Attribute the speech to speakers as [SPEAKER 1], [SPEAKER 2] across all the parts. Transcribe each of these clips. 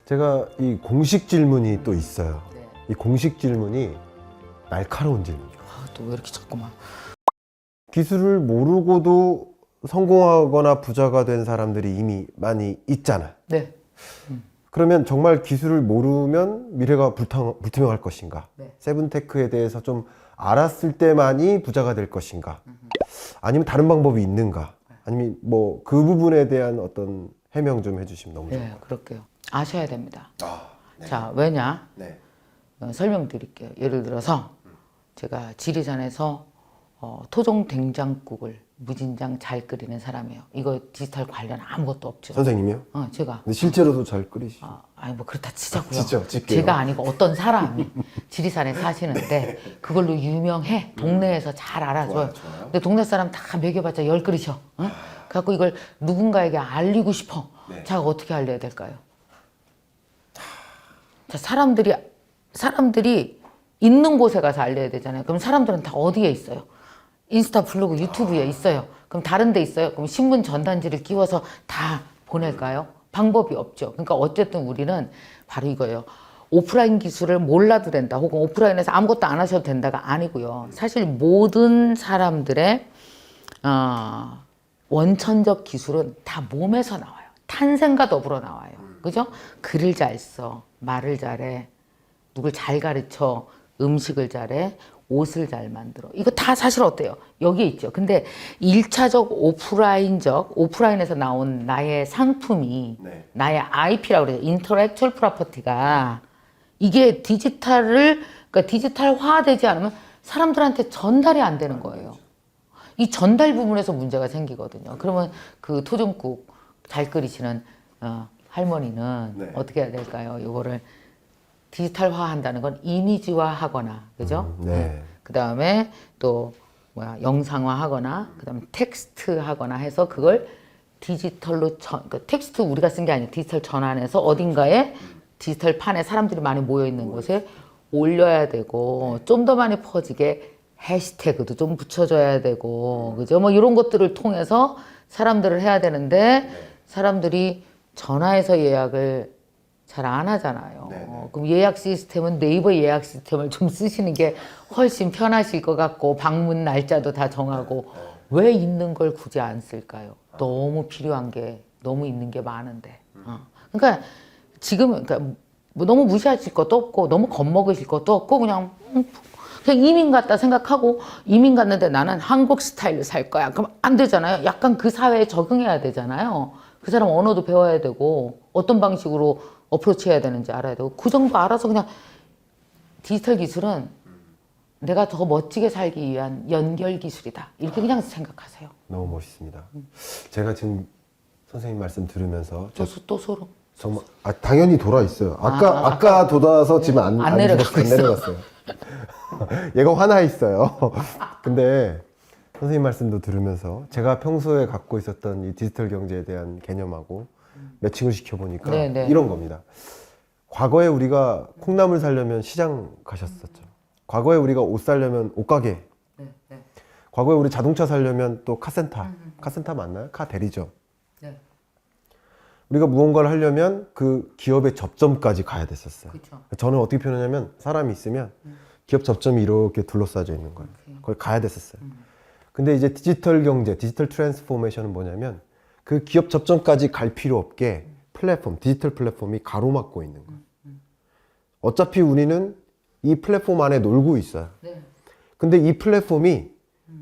[SPEAKER 1] 제가 이 공식 질문이 또 있어요.
[SPEAKER 2] 네.
[SPEAKER 1] 이 공식 질문이 날카로운 질문이에요.
[SPEAKER 2] 또 왜 이렇게 자꾸만.
[SPEAKER 1] 기술을 모르고도 성공하거나 부자가 된 사람들이 이미 많이 있잖아.
[SPEAKER 2] 네.
[SPEAKER 1] 그러면 정말 기술을 모르면 미래가 불투명할 것인가?
[SPEAKER 2] 네.
[SPEAKER 1] 세븐테크에 대해서 좀 알았을 때만이 부자가 될 것인가? 아니면 다른 방법이 있는가? 아니면 뭐 그 부분에 대한 어떤 해명 좀 해주시면 너무 좋을 것
[SPEAKER 2] 네,
[SPEAKER 1] 같아요.
[SPEAKER 2] 그럴게요. 아셔야 됩니다.
[SPEAKER 1] 네.
[SPEAKER 2] 자, 왜냐?
[SPEAKER 1] 네.
[SPEAKER 2] 설명드릴게요. 예를 들어서 제가 지리산에서 토종 된장국을 무진장 잘 끓이는 사람이에요. 이거 디지털 관련 아무것도 없죠.
[SPEAKER 1] 선생님이요?
[SPEAKER 2] 제가.
[SPEAKER 1] 근데 실제로도 잘 끓이시죠?
[SPEAKER 2] 아니 뭐 그렇다 치자고요.
[SPEAKER 1] 진짜 칠게요.
[SPEAKER 2] 제가 아니고 어떤 사람이 지리산에 사시는데 그걸로 유명해. 동네에서 잘 알아줘요.
[SPEAKER 1] 좋아요.
[SPEAKER 2] 근데 동네 사람 다 먹여봤자 10그릇이요. 응? 그래갖고 이걸 누군가에게 알리고 싶어.
[SPEAKER 1] 네.
[SPEAKER 2] 자, 어떻게 알려야 될까요? 자, 사람들이 있는 곳에 가서 알려야 되잖아요. 그럼 사람들은 다 어디에 있어요? 인스타, 블로그, 유튜브에 있어요. 그럼 다른 데 있어요? 그럼 신문 전단지를 끼워서 다 보낼까요? 방법이 없죠. 그러니까 어쨌든 우리는 바로 이거예요. 오프라인 기술을 몰라도 된다. 혹은 오프라인에서 아무것도 안 하셔도 된다가 아니고요. 사실 모든 사람들의 원천적 기술은 다 몸에서 나와요. 탄생과 더불어 나와요. 그죠? 글을 잘 써, 말을 잘해, 누굴 잘 가르쳐, 음식을 잘해, 옷을 잘 만들어. 이거 다 사실 어때요? 여기에 있죠. 근데 1차적 오프라인에서 나온 나의 상품이
[SPEAKER 1] 네.
[SPEAKER 2] 나의 IP라고 그래요. 인터렉츄얼 프로퍼티가 이게 그러니까 디지털화되지 않으면 사람들한테 전달이 안 되는 거예요. 이 전달 부분에서 문제가 생기거든요. 그러면 그 토종국 잘 끓이시는 할머니는
[SPEAKER 1] 네.
[SPEAKER 2] 어떻게 해야 될까요? 이거를 디지털화 한다는 건 이미지화 하거나, 그죠?
[SPEAKER 1] 네.
[SPEAKER 2] 그 다음에 또, 영상화 하거나, 그 다음에 텍스트 하거나 해서 그걸 디지털로, 그러니까 텍스트 우리가 쓴 게 아니고 디지털 전환해서 어딘가에 디지털 판에 사람들이 많이 모여 있는 곳에 올려야 되고, 좀 더 많이 퍼지게 해시태그도 좀 붙여줘야 되고, 그죠? 뭐 이런 것들을 통해서 사람들을 해야 되는데, 사람들이 전화해서 예약을 잘 안 하잖아요.
[SPEAKER 1] 네네.
[SPEAKER 2] 그럼 예약 시스템은 네이버 예약 시스템을 좀 쓰시는 게 훨씬 편하실 것 같고 방문 날짜도 다 정하고 왜 있는 걸 굳이 안 쓸까요? 너무 필요한 게 너무 있는 게 많은데. 그러니까 지금은 그러니까 뭐 너무 무시하실 것도 없고 너무 겁먹으실 것도 없고 그냥 이민 갔다 생각하고 이민 갔는데 나는 한국 스타일로 살 거야. 그럼 안 되잖아요. 약간 그 사회에 적응해야 되잖아요. 그 사람 언어도 배워야 되고 어떤 방식으로 어프로치 해야 되는지 알아야 되고 그 정도 알아서 그냥 디지털 기술은 내가 더 멋지게 살기 위한 연결 기술이다. 이렇게 그냥 생각하세요.
[SPEAKER 1] 너무 멋있습니다. 제가 지금 선생님 말씀 들으면서
[SPEAKER 2] 또 소름.
[SPEAKER 1] 정말 당연히 돌아 있어요. 아까 돋아서 지금
[SPEAKER 2] 안 내려가고 있어.
[SPEAKER 1] 내려갔어요. 얘가 화나 있어요. 근데 선생님 말씀도 들으면서 제가 평소에 갖고 있었던 이 디지털 경제에 대한 개념하고 매칭을 시켜보니까
[SPEAKER 2] 네네.
[SPEAKER 1] 이런 겁니다. 과거에 우리가 콩나물 사려면 시장 가셨었죠. 과거에 우리가 옷 사려면 옷가게.
[SPEAKER 2] 네.
[SPEAKER 1] 과거에 우리 자동차 사려면 또 카센터. 카센터 맞나요? 카 대리점.
[SPEAKER 2] 네.
[SPEAKER 1] 우리가 무언가를 하려면 그 기업의 접점까지 가야 됐었어요.
[SPEAKER 2] 그렇죠.
[SPEAKER 1] 저는 어떻게 표현하냐면 사람이 있으면 기업 접점이 이렇게 둘러싸여 있는 거예요. 거기 가야 됐었어요. 근데 이제 디지털 경제, 디지털 트랜스포메이션은 뭐냐면 그 기업 접점까지 갈 필요 없게 디지털 플랫폼이 가로막고 있는 거예요. 어차피 우리는 이 플랫폼 안에 놀고 있어요.
[SPEAKER 2] 네.
[SPEAKER 1] 근데 이 플랫폼이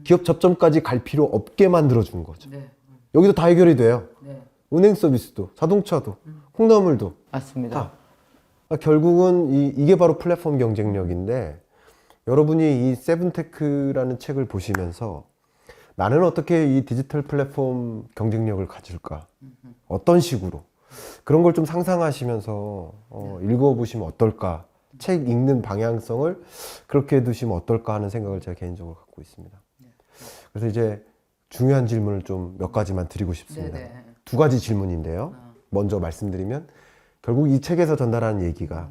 [SPEAKER 1] 기업 접점까지 갈 필요 없게 만들어준 거죠.
[SPEAKER 2] 네.
[SPEAKER 1] 여기도 다 해결이 돼요.
[SPEAKER 2] 네.
[SPEAKER 1] 은행 서비스도, 자동차도, 콩나물도.
[SPEAKER 2] 맞습니다.
[SPEAKER 1] 결국은 이게 바로 플랫폼 경쟁력인데 여러분이 이 세븐테크라는 책을 보시면서 나는 어떻게 이 디지털 플랫폼 경쟁력을 가질까? 어떤 식으로? 그런 걸 좀 상상하시면서 읽어보시면 어떨까? 책 읽는 방향성을 그렇게 두시면 어떨까 하는 생각을 제가 개인적으로 갖고 있습니다. 그래서 이제 중요한 질문을 좀 몇 가지만 드리고 싶습니다.
[SPEAKER 2] 네네.
[SPEAKER 1] 두 가지 질문인데요. 먼저 말씀드리면 결국 이 책에서 전달하는 얘기가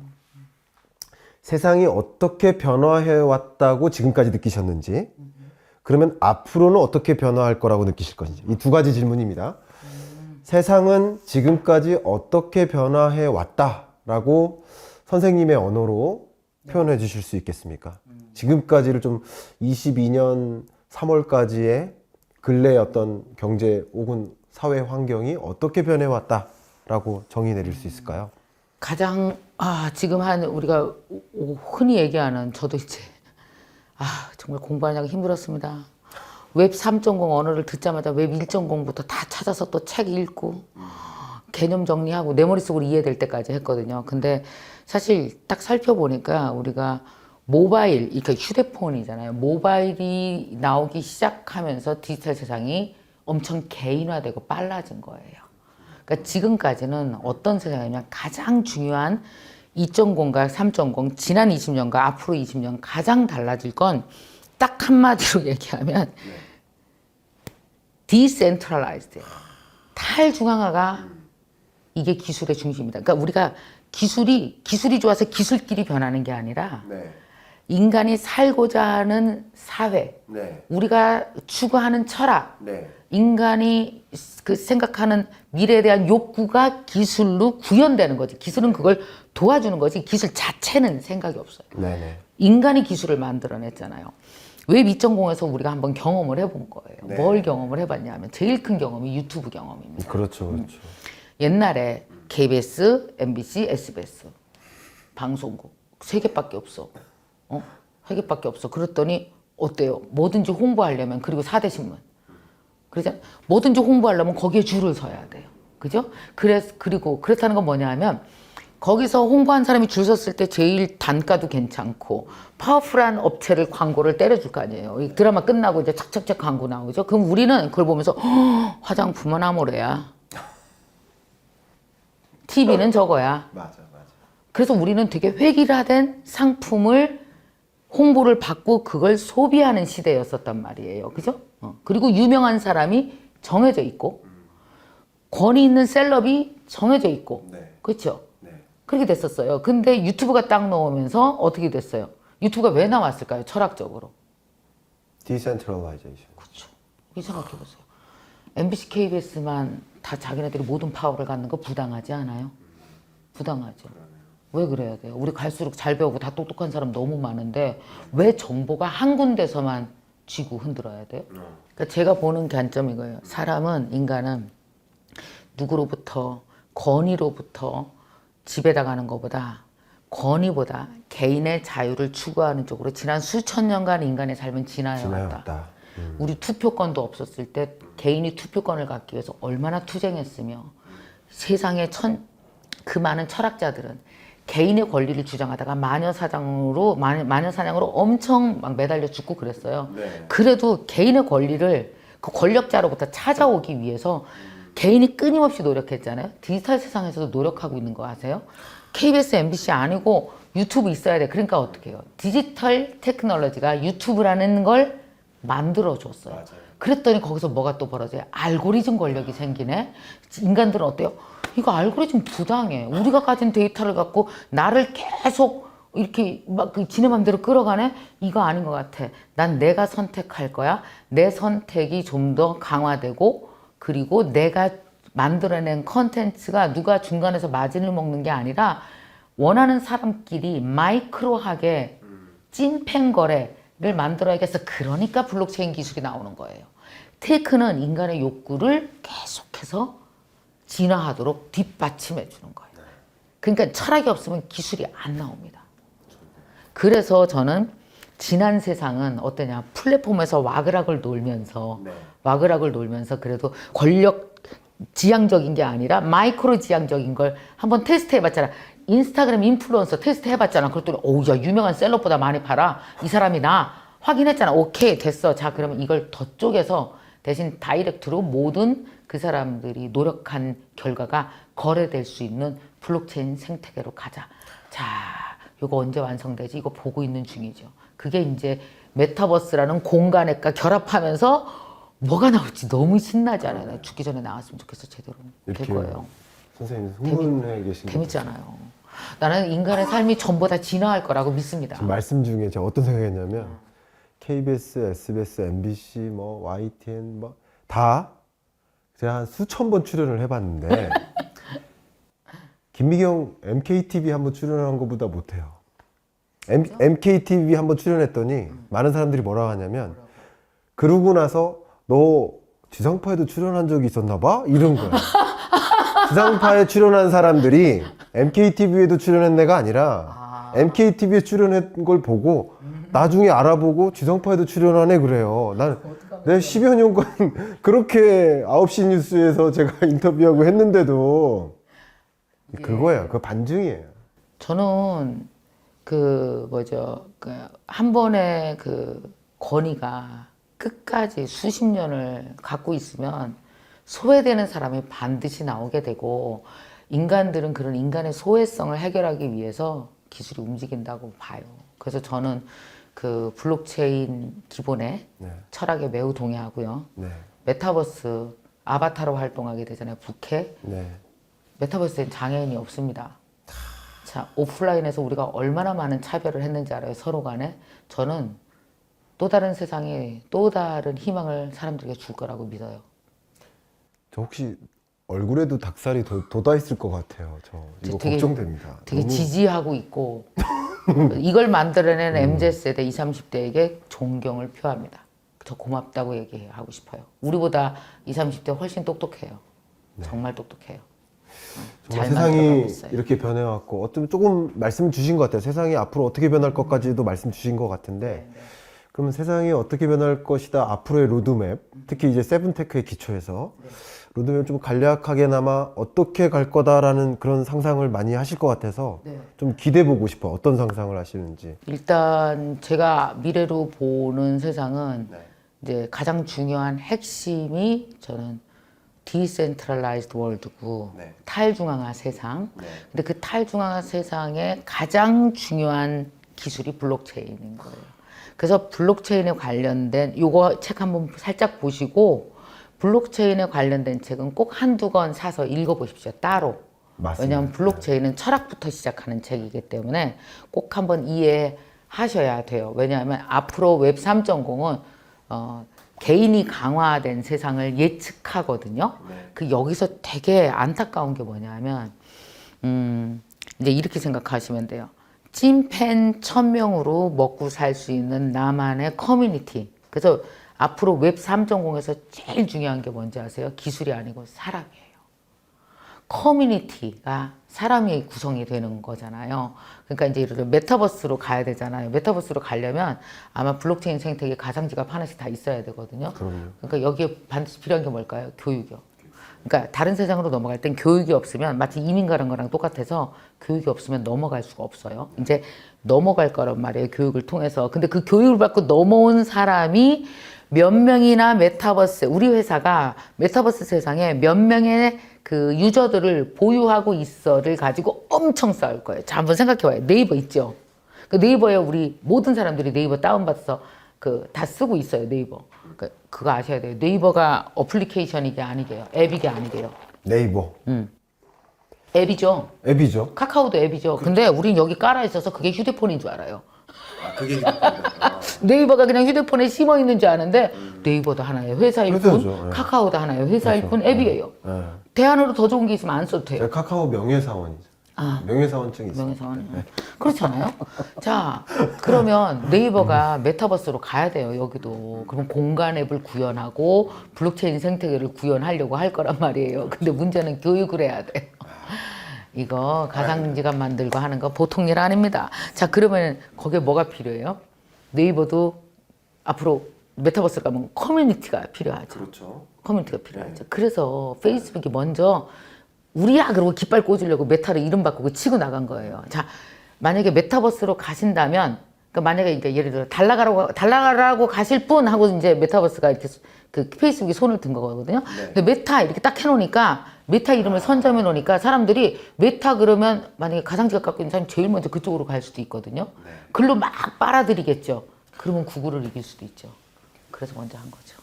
[SPEAKER 1] 세상이 어떻게 변화해 왔다고 지금까지 느끼셨는지 그러면 앞으로는 어떻게 변화할 거라고 느끼실 것인지 이 두 가지 질문입니다. 세상은 지금까지 어떻게 변화해 왔다 라고 선생님의 언어로 표현해 주실 수 있겠습니까? 지금까지를 좀 22년 3월까지의 근래 어떤 경제 혹은 사회 환경이 어떻게 변해왔다라고 정의 내릴 수 있을까요?
[SPEAKER 2] 가장 지금 한 우리가 흔히 얘기하는 저도 이제 정말 공부하느라 힘들었습니다. 웹 3.0 언어를 듣자마자 웹 1.0부터 다 찾아서 또 책 읽고 개념 정리하고 내 머릿속으로 이해될 때까지 했거든요. 근데 사실 딱 살펴보니까 우리가 모바일, 그러니까 휴대폰이잖아요. 모바일이 나오기 시작하면서 디지털 세상이 엄청 개인화되고 빨라진 거예요. 그러니까 지금까지는 어떤 세상이냐면 가장 중요한 2.0과 3.0, 지난 20년과 앞으로 20년 가장 달라질 건 딱 한마디로 얘기하면 디센트럴라이즈드, 탈중앙화가 이게 기술의 중심이다. 그러니까 우리가 기술이 좋아서 기술끼리 변하는 게 아니라 인간이 살고자 하는 사회, 우리가 추구하는 철학, 인간이 그 생각하는 미래에 대한 욕구가 기술로 구현되는 거지. 기술은 그걸 도와주는 거지. 기술 자체는 생각이 없어요. 인간이 기술을 만들어냈잖아요. 웹 2.0에서 우리가 한번 경험을 해본 거예요. 뭘 경험을 해봤냐면 제일 큰 경험이 유튜브 경험입니다.
[SPEAKER 1] 그렇죠, 그렇죠.
[SPEAKER 2] 옛날에 KBS, MBC, SBS 방송국 3개밖에 없어. 3개밖에 없어. 그랬더니 어때요? 뭐든지 홍보하려면, 그리고 4대 신문. 뭐든지 홍보하려면 거기에 줄을 서야 돼요. 그죠? 그리고 그렇다는 건 뭐냐 하면 거기서 홍보한 사람이 줄 섰을 때 제일 단가도 괜찮고 파워풀한 업체를 광고를 때려줄 거 아니에요. 이 드라마 끝나고 이제 착착착 광고 나오죠. 그럼 우리는 그걸 보면서 화장품은 아모레야. TV는 저거야.
[SPEAKER 1] 맞아.
[SPEAKER 2] 그래서 우리는 되게 획일화된 상품을 홍보를 받고 그걸 소비하는 시대였었단 말이에요. 그죠? 그리고 유명한 사람이 정해져 있고 권위 있는 셀럽이 정해져 있고 그렇죠? 그렇게 됐었어요. 근데 유튜브가 딱 나오면서 어떻게 됐어요? 유튜브가 왜 나왔을까요? 철학적으로.
[SPEAKER 1] 디센트럴라이제이션.
[SPEAKER 2] 그렇죠. 이 생각해보세요. MBC, KBS만 다 자기네들이 모든 파워를 갖는 거 부당하지 않아요? 부당하죠. 왜 그래야 돼요? 우리 갈수록 잘 배우고 다 똑똑한 사람 너무 많은데 왜 정보가 한 군데서만 쥐고 흔들어야 돼요? 그러니까 제가 보는 관점이 이거예요. 인간은 누구로부터, 권위로부터 지배당하는 것보다 권위보다 개인의 자유를 추구하는 쪽으로 지난 수천 년간 인간의 삶은 진화해왔다. 우리 투표권도 없었을 때 개인이 투표권을 갖기 위해서 얼마나 투쟁했으며 세상에 그 많은 철학자들은 개인의 권리를 주장하다가 마녀사냥으로 엄청 막 매달려 죽고 그랬어요. 그래도 개인의 권리를 그 권력자로부터 찾아오기 위해서 개인이 끊임없이 노력했잖아요. 디지털 세상에서도 노력하고 있는 거 아세요? KBS, MBC 아니고 유튜브 있어야 돼. 그러니까 어떻게 해요? 디지털 테크놀로지가 유튜브라는 걸 만들어줬어요. 맞아요. 그랬더니 거기서 뭐가 또 벌어져요? 알고리즘 권력이 생기네. 인간들은 어때요? 이거 알고리즘 부당해. 우리가 가진 데이터를 갖고 나를 계속 이렇게 막 지네 맘대로 끌어가네? 이거 아닌 것 같아. 난 내가 선택할 거야. 내 선택이 좀 더 강화되고 그리고 내가 만들어낸 컨텐츠가 누가 중간에서 마진을 먹는 게 아니라 원하는 사람끼리 마이크로하게 찐팬 거래를 만들어야겠어. 그러니까 블록체인 기술이 나오는 거예요. 테크는 인간의 욕구를 계속해서 진화하도록 뒷받침해 주는 거예요. 그러니까 철학이 없으면 기술이 안 나옵니다. 그래서 저는 지난 세상은 어떠냐, 플랫폼에서 와그락을 놀면서 그래도 권력 지향적인 게 아니라 마이크로 지향적인 걸 한번 테스트 해봤잖아. 인스타그램 인플루언서 테스트 해봤잖아. 그랬더니 야, 유명한 셀럽보다 많이 팔아. 이 사람이 나 확인했잖아. 오케이, 됐어. 자, 그러면 이걸 더 쪼개서 대신 다이렉트로 모든 그 사람들이 노력한 결과가 거래될 수 있는 블록체인 생태계로 가자. 자, 이거 언제 완성되지? 이거 보고 있는 중이죠. 그게 이제 메타버스라는 공간과 결합하면서 뭐가 나올지 너무 신나잖아요. 나 죽기 전에 나왔으면 좋겠어. 제대로 될 거예요.
[SPEAKER 1] 선생님 흥분해 계신
[SPEAKER 2] 재밌잖아요. 나는 인간의 삶이 전부 다 진화할 거라고 믿습니다.
[SPEAKER 1] 지금 말씀 중에 제가 어떤 생각했냐면 KBS, SBS, MBC, 뭐 YTN 뭐 다 제가 한 수천 번 출연을 해봤는데 김미경 MKTV 한번 출연한 것보다 못해요. MKTV 한번 출연했더니 많은 사람들이 뭐라 하냐면 그러고 나서 너 지상파에도 출연한 적이 있었나 봐? 이런 거야. 지상파에 출연한 사람들이 MKTV에도 출연한 애가 아니라 MKTV에 출연한 걸 보고 나중에 알아보고 지상파에도 출연한 애 그래요. 내 10여 년간 그렇게 9시 뉴스에서 제가 인터뷰하고 했는데도 그거예요. 그 반증이에요.
[SPEAKER 2] 저는 한 번의 그 권위가 끝까지 수십 년을 갖고 있으면 소외되는 사람이 반드시 나오게 되고 인간들은 그런 인간의 소외성을 해결하기 위해서 기술이 움직인다고 봐요. 그래서 저는 그 블록체인 기본의 철학에 매우 동의하고요. 메타버스 아바타로 활동하게 되잖아요. 부캐. 메타버스엔 장애인이 없습니다. 자, 오프라인에서 우리가 얼마나 많은 차별을 했는지 알아요, 서로 간에. 저는 또 다른 세상에 또 다른 희망을 사람들에게 줄 거라고 믿어요.
[SPEAKER 1] 저 혹시 얼굴에도 닭살이 돋아 있을 것 같아요. 저 이거
[SPEAKER 2] 되게,
[SPEAKER 1] 걱정됩니다.
[SPEAKER 2] 되게
[SPEAKER 1] 너무...
[SPEAKER 2] 지지하고 있고 이걸 만들어낸 MZ세대 20, 30대에게 존경을 표합니다. 저 고맙다고 얘기하고 싶어요. 우리보다 20, 30대 훨씬 똑똑해요. 정말 똑똑해요.
[SPEAKER 1] 정말 세상이 이렇게 변해왔고 어쩌면 조금 말씀 주신 것 같아요. 세상이 앞으로 어떻게 변할 것까지도 말씀 주신 것 같은데 그러면 세상이 어떻게 변할 것이다 앞으로의 로드맵 특히 이제 세븐테크의 기초에서 로드맵 좀 간략하게나마 어떻게 갈 거다라는 그런 상상을 많이 하실 것 같아서 좀 기대해 보고 싶어. 어떤 상상을 하시는지.
[SPEAKER 2] 일단 제가 미래로 보는 세상은 이제 가장 중요한 핵심이 저는 디센트럴라이즈드 월드고 탈중앙화 세상. 근데 그 탈중앙화 세상의 가장 중요한 기술이 블록체인인 거예요. 그래서 블록체인에 관련된 요거 책 한번 살짝 보시고 블록체인에 관련된 책은 꼭 한두 권 사서 읽어보십시오. 따로. 맞습니다. 왜냐하면 블록체인은 철학부터 시작하는 책이기 때문에 꼭 한번 이해하셔야 돼요. 왜냐하면 앞으로 웹 3.0은 개인이 강화된 세상을 예측하거든요. 그 여기서 되게 안타까운 게 뭐냐면 이제 이렇게 생각하시면 돼요. 찐팬 1000명으로 먹고 살 수 있는 나만의 커뮤니티. 그래서 앞으로 웹 3.0에서 제일 중요한 게 뭔지 아세요? 기술이 아니고 사람이에요. 커뮤니티가 사람이 구성이 되는 거잖아요. 그러니까 이제 예를 들어 메타버스로 가야 되잖아요. 메타버스로 가려면 아마 블록체인 생태계 가상지갑 하나씩 다 있어야 되거든요. 그러니까 여기에 반드시 필요한 게 뭘까요? 교육이요. 그러니까 다른 세상으로 넘어갈 땐 교육이 없으면 마치 이민 가는 거랑 똑같아서 교육이 없으면 넘어갈 수가 없어요. 이제 넘어갈 거란 말이에요. 교육을 통해서. 근데 그 교육을 받고 넘어온 사람이 몇 명이나 메타버스, 우리 회사가 메타버스 세상에 몇 명의 그 유저들을 보유하고 있어를 가지고 엄청 싸울 거예요. 자, 한번 생각해봐요. 네이버 있죠? 그 네이버에 우리 모든 사람들이 네이버 다운받아서 그 다 쓰고 있어요. 네이버. 그거 아셔야 돼요. 네이버가 어플리케이션이게 아니게요. 앱이게 아니게요.
[SPEAKER 1] 네이버.
[SPEAKER 2] 앱이죠.
[SPEAKER 1] 앱이죠.
[SPEAKER 2] 카카오도 앱이죠. 근데 우린 여기 깔아 있어서 그게 휴대폰인 줄 알아요.
[SPEAKER 1] 그게
[SPEAKER 2] 네이버가 그냥 휴대폰에 심어 있는 줄 아는데 네이버도 하나의 회사일 뿐, 카카오도 하나의 회사일 뿐 앱이에요. 대안으로 더 좋은 게 있으면 안 써도 돼요.
[SPEAKER 1] 카카오 명예사원이죠. 명예사원증이 있어요.
[SPEAKER 2] 명예사원. 그렇잖아요. 자, 그러면 네이버가 메타버스로 가야 돼요. 여기도. 그럼 공간 앱을 구현하고 블록체인 생태계를 구현하려고 할 거란 말이에요. 근데 문제는 교육을 해야 돼요. 이거 가상지갑 만들고 하는 거 보통 일 아닙니다. 자, 그러면 거기에 뭐가 필요해요? 네이버도 앞으로 메타버스 가면 커뮤니티가 필요하죠.
[SPEAKER 1] 그렇죠.
[SPEAKER 2] 커뮤니티가 필요하죠. 그래서 페이스북이 먼저 우리야 그러고 깃발 꽂으려고 메타를 이름 바꾸고 치고 나간 거예요. 자, 만약에 메타버스로 가신다면, 그러니까 만약에 이제 예를 들어 달라가라고 가실 분 하고 이제 메타버스가 이렇게 그 페이스북이 손을 든 거거든요. 근데 메타 이렇게 딱 해놓으니까 메타 이름을 선점해 놓으니까 사람들이 메타 그러면 만약에 가상지갑 갖고 있는 사람이 제일 먼저 그쪽으로 갈 수도 있거든요. 글로 막 빨아들이겠죠. 그러면 구글을 이길 수도 있죠. 그래서 먼저 한 거죠.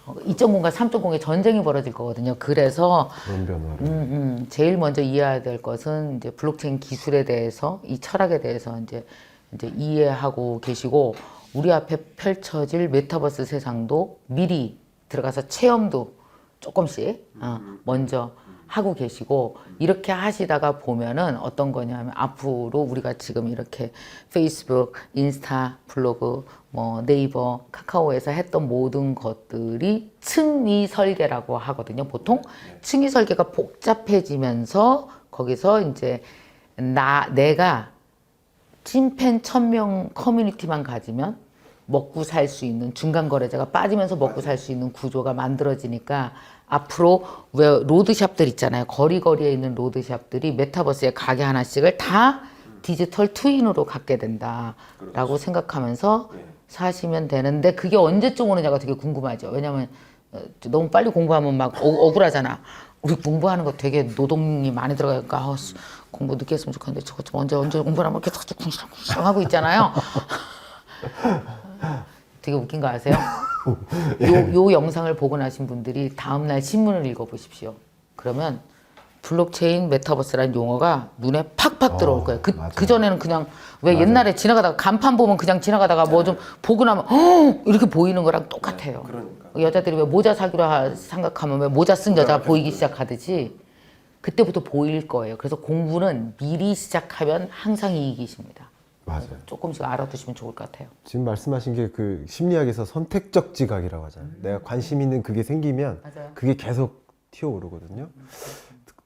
[SPEAKER 2] 2.0과 3.0의 전쟁이 벌어질 거거든요. 그래서
[SPEAKER 1] 그런 변화를.
[SPEAKER 2] 제일 먼저 이해해야 될 것은 이제 블록체인 기술에 대해서 이 철학에 대해서 이제 이해하고 계시고 우리 앞에 펼쳐질 메타버스 세상도 미리 들어가서 체험도 조금씩 먼저 하고 계시고 이렇게 하시다가 보면은 어떤 거냐면 앞으로 우리가 지금 이렇게 페이스북, 인스타, 블로그, 뭐 네이버, 카카오에서 했던 모든 것들이 층위 설계라고 하거든요. 보통 층위 설계가 복잡해지면서 거기서 이제 내가 찐팬 1000명 커뮤니티만 가지면 먹고 살 수 있는 중간 거래자가 빠지면서 먹고 살 수 있는 구조가 만들어지니까 앞으로 왜 로드샵들 있잖아요. 거리거리에 있는 로드샵들이 메타버스에 가게 하나씩을 다 디지털 트윈으로 갖게 된다라고 생각하면서 사시면 되는데 그게 언제쯤 오느냐가 되게 궁금하죠. 왜냐면 너무 빨리 공부하면 막 억울하잖아. 우리 공부하는 거 되게 노동이 많이 들어가니까 공부 늦게 했으면 좋겠는데 저것 좀 언제 공부하면 계속 궁시렁궁시렁 하고 있잖아요. 되게 웃긴 거 아세요? 요 영상을 보고 나신 분들이 다음날 신문을 읽어보십시오. 그러면 블록체인 메타버스라는 용어가 눈에 팍팍 들어올 거예요. 그전에는 그냥 왜 옛날에 지나가다가 간판 보면 그냥 지나가다가 뭐 좀 보고 나면 이렇게 보이는 거랑 똑같아요. 여자들이 왜 모자 사기로 생각하면 왜 모자 쓴 여자가 보이기 시작하듯이 그때부터 보일 거예요. 그래서 공부는 미리 시작하면 항상 이익이십니다.
[SPEAKER 1] 맞아요.
[SPEAKER 2] 조금씩 알아두시면 좋을 것 같아요.
[SPEAKER 1] 지금 말씀하신 게 그 심리학에서 선택적 지각이라고 하잖아요. 내가 관심 있는 그게 생기면
[SPEAKER 2] 맞아요.
[SPEAKER 1] 그게 계속 튀어오르거든요.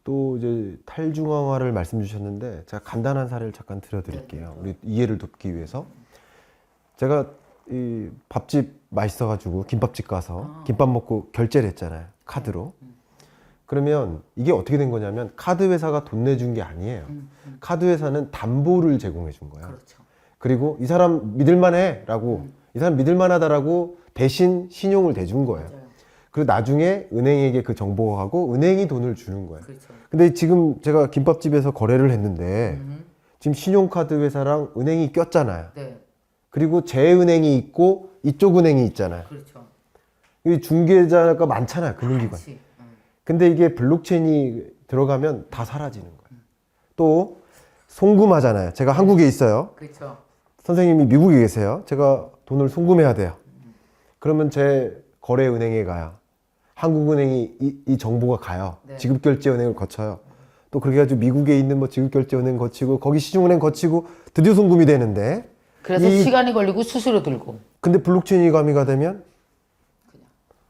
[SPEAKER 1] 또 이제 탈중앙화를 말씀 주셨는데 제가 간단한 사례를 잠깐 들려드릴게요. 우리 이해를 돕기 위해서. 제가 이 밥집 맛있어가지고 김밥집 가서 김밥 먹고 결제를 했잖아요. 카드로. 그러면 이게 어떻게 된 거냐면 카드 회사가 돈 내준 게 아니에요. 카드 회사는 담보를 제공해 준 거예요.
[SPEAKER 2] 그렇죠.
[SPEAKER 1] 그리고 이 사람 믿을만해 라고 이 사람 믿을만하다라고 대신 신용을 대준 거예요.
[SPEAKER 2] 맞아요.
[SPEAKER 1] 그리고 나중에 은행에게 그 정보가 가고 은행이 돈을 주는 거예요.
[SPEAKER 2] 그렇죠.
[SPEAKER 1] 근데 지금 제가 김밥집에서 거래를 했는데 지금 신용카드 회사랑 은행이 꼈잖아요.
[SPEAKER 2] 네,
[SPEAKER 1] 그리고 제 은행이 있고 이쪽 은행이 있잖아요.
[SPEAKER 2] 그렇죠.
[SPEAKER 1] 이 중개자가 많잖아요. 금융기관.
[SPEAKER 2] 같이.
[SPEAKER 1] 근데 이게 블록체인이 들어가면 다 사라지는 거예요. 또 송금하잖아요. 제가 한국에 있어요.
[SPEAKER 2] 그렇죠.
[SPEAKER 1] 선생님이 미국에 계세요. 제가 돈을 송금해야 돼요. 그러면 제 거래은행에 가요. 한국은행이 이 정보가 가요.
[SPEAKER 2] 네.
[SPEAKER 1] 지급결제은행을 거쳐요. 또 그렇게 해가지고 미국에 있는 뭐 지급결제은행 거치고 거기 시중은행 거치고 드디어 송금이 되는데
[SPEAKER 2] 그래서 시간이 걸리고 수수료 들고.
[SPEAKER 1] 근데 블록체인이 가미가 되면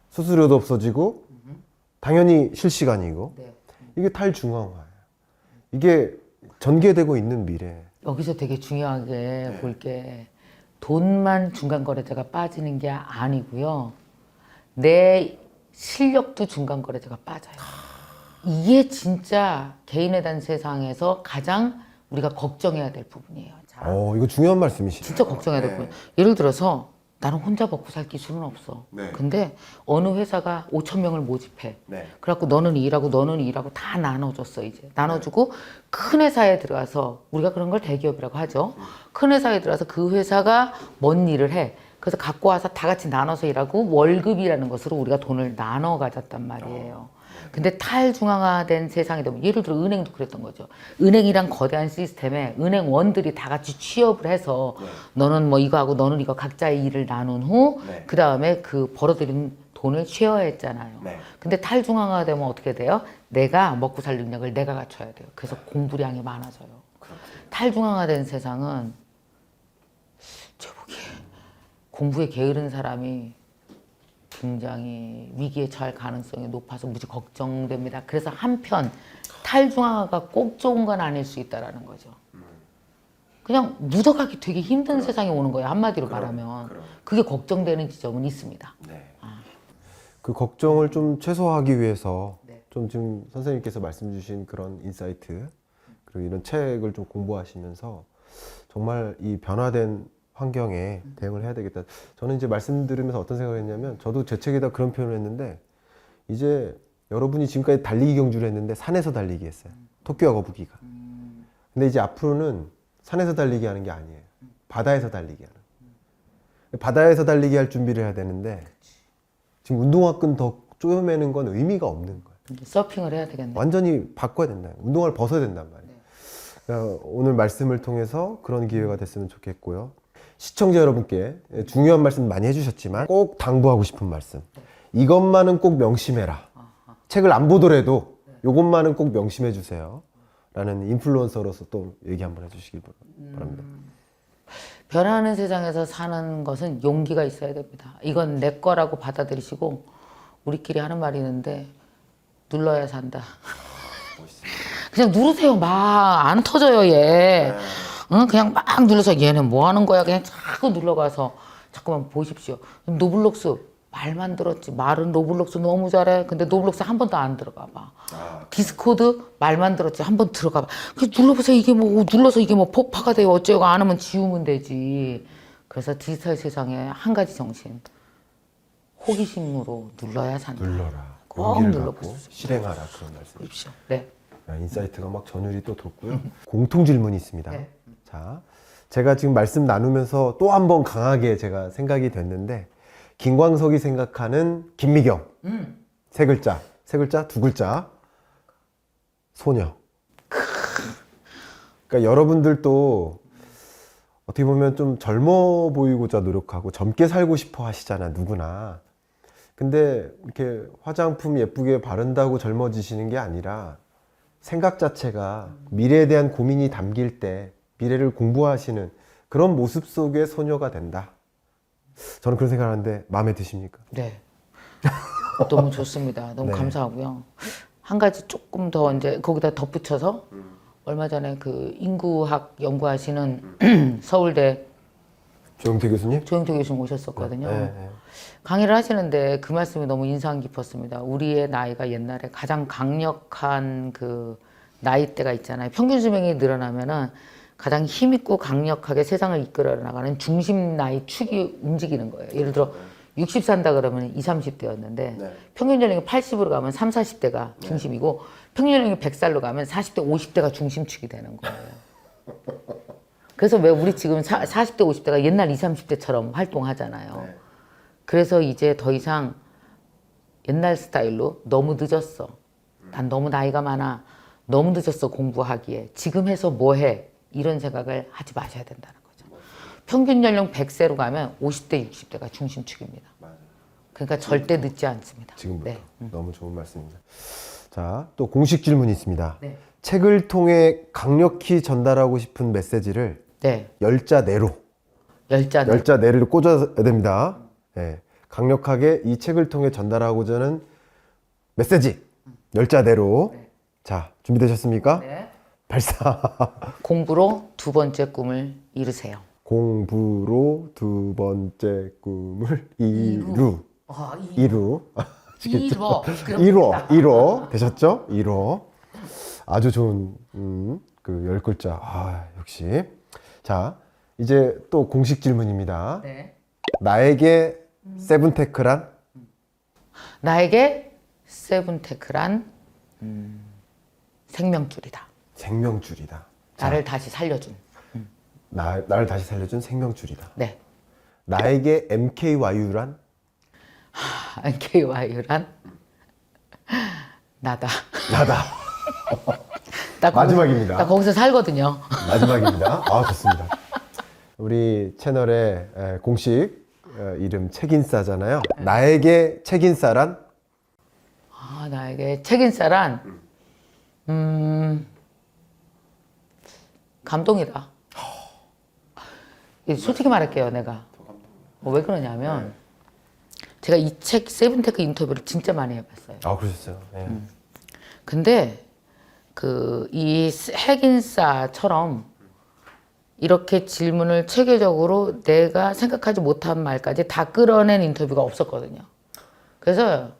[SPEAKER 1] 수수료도 없어지고 당연히 실시간이고
[SPEAKER 2] 네.
[SPEAKER 1] 이게 탈중앙화예요. 이게 전개되고 있는 미래.
[SPEAKER 2] 여기서 되게 중요하게 볼 게 돈만 중간 거래자가 빠지는 게 아니고요. 내 실력도 중간 거래자가 빠져요. 이게 진짜 개인에 대한 세상에서 가장 우리가 걱정해야 될 부분이에요. 자,
[SPEAKER 1] 이거 중요한 말씀이시네요.
[SPEAKER 2] 진짜 걱정해야 될 부분. 예를 들어서 나는 혼자 먹고 살 기술은 없어.
[SPEAKER 1] 네.
[SPEAKER 2] 근데 어느 회사가 5,000명을 모집해.
[SPEAKER 1] 네.
[SPEAKER 2] 그래갖고 너는 일하고 너는 일하고 다 나눠줬어 이제. 나눠주고 큰 회사에 들어가서 우리가 그런 걸 대기업이라고 하죠. 큰 회사에 들어가서 그 회사가 뭔 일을 해. 그래서 갖고 와서 다 같이 나눠서 일하고 월급이라는 것으로 우리가 돈을 나눠 가졌단 말이에요. 근데 탈중앙화된 세상이 되면 예를 들어 은행도 그랬던 거죠. 은행이란 거대한 시스템에 은행원들이 다 같이 취업을 해서 너는 뭐 이거 하고 너는 이거 각자의 일을 나눈 후 그 다음에 그 벌어들인 돈을 쉐어했잖아요. 근데 탈중앙화되면 어떻게 돼요? 내가 먹고 살 능력을 내가 갖춰야 돼요. 그래서 공부량이 많아져요. 탈중앙화된 세상은 제가 보기에 공부에 게으른 사람이 굉장히 위기에 처할 가능성이 높아서 무지 걱정됩니다. 그래서 한편 탈중앙화가 꼭 좋은 건 아닐 수 있다라는 거죠. 그냥 묻어가기 되게 힘든 세상이 오는 거예요. 한마디로 말하면. 그게 걱정되는 지점은 있습니다.
[SPEAKER 1] 그 걱정을 좀 최소화하기 위해서
[SPEAKER 2] 네.
[SPEAKER 1] 좀 지금 선생님께서 말씀 주신 그런 인사이트 그리고 이런 책을 좀 공부하시면서 정말 이 변화된 환경에 대응을 해야 되겠다. 저는 이제 말씀 들으면서 어떤 생각을 했냐면 저도 제 책에다 그런 표현을 했는데 이제 여러분이 지금까지 달리기 경주를 했는데 산에서 달리기 했어요. 토끼와 거북이가. 근데 이제 앞으로는 산에서 달리기 하는 게 아니에요. 바다에서 달리기 하는. 바다에서 달리기 할 준비를 해야 되는데 지금 운동화끈 더 쪼여매는 건 의미가 없는 거예요.
[SPEAKER 2] 서핑을 해야 되겠네.
[SPEAKER 1] 완전히 바꿔야 된다. 운동화를 벗어야 된단 말이에요. 그러니까 오늘 말씀을 통해서 그런 기회가 됐으면 좋겠고요. 시청자 여러분께 중요한 말씀 많이 해주셨지만 꼭 당부하고 싶은 말씀. 이것만은 꼭 명심해라. 책을 안 보더라도 요것만은 꼭 명심해 주세요. 라는 인플루언서로서 또 얘기 한번 해주시길 바랍니다.
[SPEAKER 2] 변하는 세상에서 사는 것은 용기가 있어야 됩니다. 이건 내 거라고 받아들이시고 우리끼리 하는 말이 있는데 눌러야 산다. 그냥 누르세요. 막 안 터져요 얘. 응? 그냥 막 눌러서 얘는 뭐 하는 거야. 그냥 자꾸 눌러가서 자꾸만 보십시오. 노블록스 말만 들었지. 말은 로블록스 너무 잘해. 근데 노블록스 한 번도 안 들어가 봐. 디스코드 말만 들었지. 한 번 들어가 봐. 그 눌러보세요. 이게 뭐 눌러서 이게 뭐 폭파가 돼요. 어쩌고 안 하면 지우면 되지. 그래서 디지털 세상에 한 가지 정신. 호기심으로 눌러야 산다.
[SPEAKER 1] 눌러라.
[SPEAKER 2] 꼭
[SPEAKER 1] 용기를
[SPEAKER 2] 눌러보십시오.
[SPEAKER 1] 갖고 실행하라. 그런 말씀.
[SPEAKER 2] 보십시오. 네.
[SPEAKER 1] 인사이트가 막 전율이 또 돋고요. 공통 질문이 있습니다.
[SPEAKER 2] 네.
[SPEAKER 1] 자, 제가 지금 말씀 나누면서 또 한 번 강하게 제가 생각이 됐는데 김광석이 생각하는 김미경 세 글자, 두 글자 소녀. 그러니까 여러분들도 어떻게 보면 좀 젊어 보이고자 노력하고 젊게 살고 싶어 하시잖아, 누구나. 근데 이렇게 화장품 예쁘게 바른다고 젊어지시는 게 아니라 생각 자체가 미래에 대한 고민이 담길 때 미래를 공부하시는 그런 모습 속의 소녀가 된다. 저는 그런 생각을 하는데 마음에 드십니까?
[SPEAKER 2] 네. 너무 좋습니다. 너무
[SPEAKER 1] 네.
[SPEAKER 2] 감사하고요. 한 가지 조금 더 이제 거기다 덧붙여서 얼마 전에 그 인구학 연구하시는 서울대
[SPEAKER 1] 조영태 교수님?
[SPEAKER 2] 조영태 교수님 오셨었거든요.
[SPEAKER 1] 네.
[SPEAKER 2] 강의를 하시는데 그 말씀이 너무 인상 깊었습니다. 우리의 나이가 옛날에 가장 강력한 그 나이대가 있잖아요. 평균 수명이 늘어나면은 가장 힘있고 강력하게 세상을 이끌어 나가는 중심 나이 축이 움직이는 거예요. 예를 들어 60 산다 그러면 20, 30대였는데
[SPEAKER 1] 네.
[SPEAKER 2] 평균 연령이 80으로 가면 30, 40대가 중심이고 평균 연령이 100살로 가면 40대, 50대가 중심축이 되는 거예요. 그래서 왜 우리 지금 40대, 50대가 옛날 20, 30대처럼 활동하잖아요.
[SPEAKER 1] 네.
[SPEAKER 2] 그래서 이제 더 이상 옛날 스타일로 너무 늦었어. 난 너무 나이가 많아. 너무 늦었어 공부하기에. 지금 해서 뭐 해? 이런 생각을 하지 마셔야 된다는 거죠. 평균 연령 100세로 가면 50대, 60대가 중심축입니다. 그러니까 절대 늦지 않습니다.
[SPEAKER 1] 지금부터.
[SPEAKER 2] 네.
[SPEAKER 1] 너무 좋은 말씀입니다. 자, 또 공식 질문이 있습니다.
[SPEAKER 2] 네.
[SPEAKER 1] 책을 통해 강력히 전달하고 싶은 메시지를
[SPEAKER 2] 네.
[SPEAKER 1] 10자 내로,
[SPEAKER 2] 열자는
[SPEAKER 1] 10자 내로 꽂아야 됩니다. 네. 강력하게 이 책을 통해 전달하고자 하는 메시지 10자 내로. 자, 준비되셨습니까?
[SPEAKER 2] 네.
[SPEAKER 1] 발사.
[SPEAKER 2] 공부로 두 번째 꿈을 이루세요.
[SPEAKER 1] 공부로 두 번째 꿈을 이루. 이루.
[SPEAKER 2] 이루어.
[SPEAKER 1] 이루어. 되셨죠? 이루어. 아주 좋은, 그 10글자. 아, 역시. 자, 이제 또 공식 질문입니다.
[SPEAKER 2] 네.
[SPEAKER 1] 나에게 세븐테크란?
[SPEAKER 2] 나에게 세븐테크란 생명줄이다.
[SPEAKER 1] 생명줄이다.
[SPEAKER 2] 나를 다시 살려준.
[SPEAKER 1] 나를 다시 살려준 생명줄이다.
[SPEAKER 2] 네.
[SPEAKER 1] 나에게 MKYU란?
[SPEAKER 2] NKYU란 나다.
[SPEAKER 1] 나다.
[SPEAKER 2] 나 거기서-
[SPEAKER 1] 마지막입니다.
[SPEAKER 2] 나 거기서 살거든요.
[SPEAKER 1] 마지막입니다. 아, 좋습니다. 우리 채널의 공식 이름 책인싸잖아요. 나에게 책인싸란?
[SPEAKER 2] 아, 나에게 책임싸란 감동이다. 솔직히 말할게요, 내가. 왜 그러냐면 제가 이 책 세븐테크 인터뷰를 진짜 많이 해봤어요.
[SPEAKER 1] 아, 그러셨어요. 네.
[SPEAKER 2] 근데 그 이 핵인싸처럼 이렇게 질문을 체계적으로 내가 생각하지 못한 말까지 다 끌어낸 인터뷰가 없었거든요. 그래서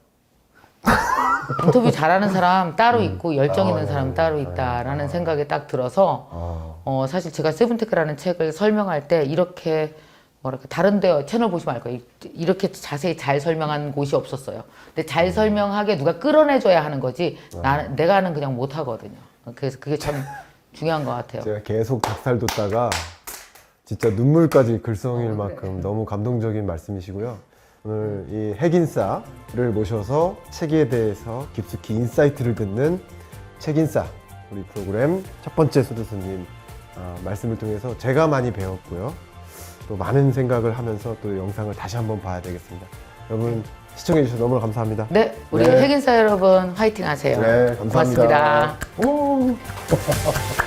[SPEAKER 2] 인터뷰 잘하는 사람 따로 있고 열정 있는 사람 따로 있다라는 생각이 딱 들어서 사실 제가 세븐테크라는 책을 설명할 때 이렇게 뭐랄까 다른 데 채널 보시면 알 거예요. 이렇게 자세히 잘 설명한 곳이 없었어요. 근데 잘 설명하게 누가 끌어내줘야 하는 거지 내가는 그냥 못 하거든요. 그래서 그게 참 중요한 것 같아요.
[SPEAKER 1] 제가 계속 닭살 돋다가 진짜 눈물까지 글썽일 만큼 너무 감동적인 말씀이시고요. 오늘 이 핵인싸를 모셔서 책에 대해서 깊숙이 인사이트를 듣는 책인싸 우리 프로그램 첫 번째 수도수님 말씀을 통해서 제가 많이 배웠고요. 또 많은 생각을 하면서 또 영상을 다시 한번 봐야 되겠습니다. 여러분 시청해 주셔서 너무 감사합니다.
[SPEAKER 2] 네, 우리
[SPEAKER 1] 네.
[SPEAKER 2] 핵인싸 여러분 화이팅 하세요.
[SPEAKER 1] 네, 감사합니다.
[SPEAKER 2] 고맙습니다. 오.